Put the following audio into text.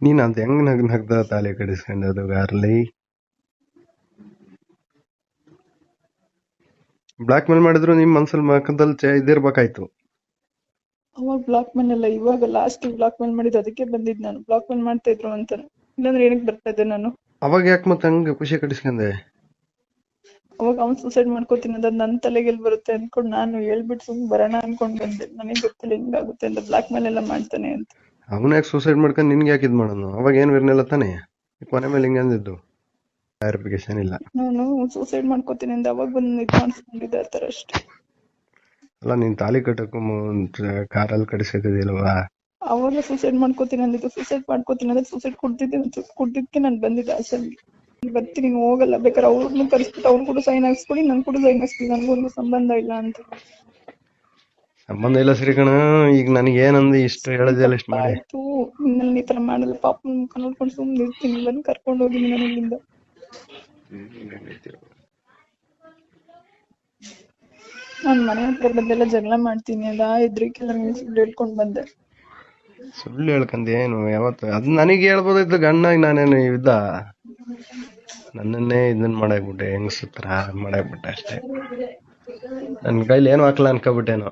ನೀನ್ ಅಂತ ಹೆಂಗ್ ನಗ್ದ ತಾಲಿ ಕಡಿಸ್ಕೊಂಡದು ಗಾರ್ಲಿ ಬ್ಲಾಕ್ ಮೇಲ್ ಮಾಡಿದ್ರು ನಿಮ್ ಮನ್ಸಲ್ಲಿ ಮಕ್ಕದಲ್ಲಿ ಇದಿರ್ಬೇಕಾಯ್ತು. ಅವಾಗ ಬ್ಲಾಕ್ ಮೇಲ್ ಅಲ್ಲ, ಇವಾಗ ಲಾಸ್ಟ್ ಬ್ಲಾಕ್ ಮೇಲ್ ಮಾಡಿದ್ದು ಅದಕ್ಕೆ ಬಂದಿದ್ ನಾನು. ಬ್ಲಾಕ್ ಮೇಲ್ ಮಾಡ್ತಾ ಇದ್ರು ಅಂತ, ಇಲ್ಲಾಂದ್ರೆ ಏನಕ್ಕೆ ಬರ್ತಾ ಇದ್ದೆ ನಾನು. ಅವಾಗ ಯಾಕೆ ಮತ್ತೆ ಹಂಗ ಖುಷಿ ಕಡಿಸ್ಕೊಂಡೆ? ಅವಾಗ ಅವ್ನು ಸೂಸೈಡ್ ಮಾಡ್ಕೋತೀನಿ ಅದ್ ನನ್ ತಲೆಗೆಲ್ ಬರುತ್ತೆ ಅನ್ಕೊಂಡ್ ನಾನು ಹೇಳ್ಬಿಟ್ಟು ಸುಮ್ ಬರೋಣ ಅನ್ಕೊಂಡ್ ಬಂದೆ. ನನಗೆ ಗೊತ್ತಿಲ್ಲ ಹಿಂಗಾಗುತ್ತೆ ಅಂತ, ಬ್ಲಾಕ್ ಮೇಲ್ ಎಲ್ಲ ಮಾಡ್ತಾನೆ ಅಂತ. ಅವನ ಯಾಕೆ ಸೂಸೈಡ್ ಮಾಡ್ಕೊಂಡು ನಿನ್ಗೆ ಯಾಕೆ ಇದ್ ಮಾಡೋನು? ಅವಾಗ ಏನ್ ಇರ್ನಿಲ್ಲ ತಾನೆ, ಕೊನೆ ಮೇಲೆ ಹಿಂಗ ಅಂದಿದ್ದು ಕ್ಲಾರಿಫಿಕೇಶನ್ ಇಲ್ಲ. ನಾನು ಸೂಸೈಡ್ ಮಾಡ್ಕೋತೀನಿ ಅಂತ ಅವಾಗ ಬಂದು ಇದ್ ಮಾಡಿಸ್ಕೊಂಡಿದ್ದೆ ಆ ತರ ಅಷ್ಟೇ. ಅಲ್ಲ ನೀನ್ ತಾಲಿ ಕಟ್ಟಕ್ಕೂ ಕಾರಲ್ಲಿ ಕಡಿಸ್ಕೊತಿದಿಲ್ವಾ? ಅವಾಗ ಸೂಸೈಡ್ ಮಾಡ್ಕೋತೀನಿ ಅಂದಿದ್ದು. ಸೂಸೈಡ್ ಮಾಡ್ಕೋತೀನಿ ಅಂದ್ರೆ ಸೂಸೈಡ್ ಕುಡ್ದಿದ್ಕೆ ನಾನು ಬಂದಿದ್ದೆ ಹಾಸನ್ಗೆ. ಬರ್ತೀನಿ ಹೋಗಲ್ಲ, ಬೇಕಾದ್ರೆ ಅವ್ರನ್ನು ಕರೆಸ್ಬಿಟ್ಟು ಅವ್ರು ಕೂಡ ಸೈನ್ ಹಾಕ್ಸ್ಕೊಡಿ, ನನ್ ಕೂಡ ಸೈನ್ ಹಾಕ್ಸ್ಕೊಡಿ, ನನ್ಗೊಂದು ಸಂಬಂಧ ಇಲ್ಲ ಅಂತ. ಸಂಬಂಧ ಇಲ್ಲ ಸರಿ ಕಣ. ಈಗ ನನಗೆ ಏನಂದು ಇಷ್ಟು ಹೇಳೋದಿಲ್ಲ ಇಷ್ಟು ಮಾಡಿ ಆಯ್ತು, ಇನ್ಮೇಲೆ ಈ ತರ ಮಾಡಲ್ಲ. ಪಾಪ ಮುಖ ನೋಡ್ಕೊಂಡು ಸುಮ್ಮನೆ ಇರ್ತೀನಿ, ಬಂದು ಕರ್ಕೊಂಡು ಹೋಗಿ ನಾನು ಇಲ್ಲಿಂದ. ನಾನ್ ಮನೆ ಹತ್ರ ಬಂದೆಲ್ಲ ಜಗಳ ಮಾಡ್ತೀನಿ ಅಲ್ಲ, ಎದ್ರಿಕೆಲ್ಲ ಸುಳ್ಳು ಹೇಳ್ಕೊಂಡ್ ಬಂದೆ. ಸುಳ್ಳು ಹೇಳ್ಕಂದ ಏನು ಯಾವತ್ತು? ಅದ್ ನನಗೆ ಹೇಳ್ಬೋದಿತ್ತು ಗಂಡಾಗಿ, ನಾನೇನು ಇದ್ದ ನನ್ನನ್ನೇ ಇದನ್ ಮಾಡಾಕ್ಬಿಟ್ಟೆ, ಹೆಂಗಸತ್ರ ಮಾಡಾಕ್ಬಿಟ್ಟೆ ಅಷ್ಟೇ. ನನ್ ಕೈಲಿ ಏನು ಹಾಕ್ಲ ಅನ್ಕೋಬಿಟ್ಟೇನೋ.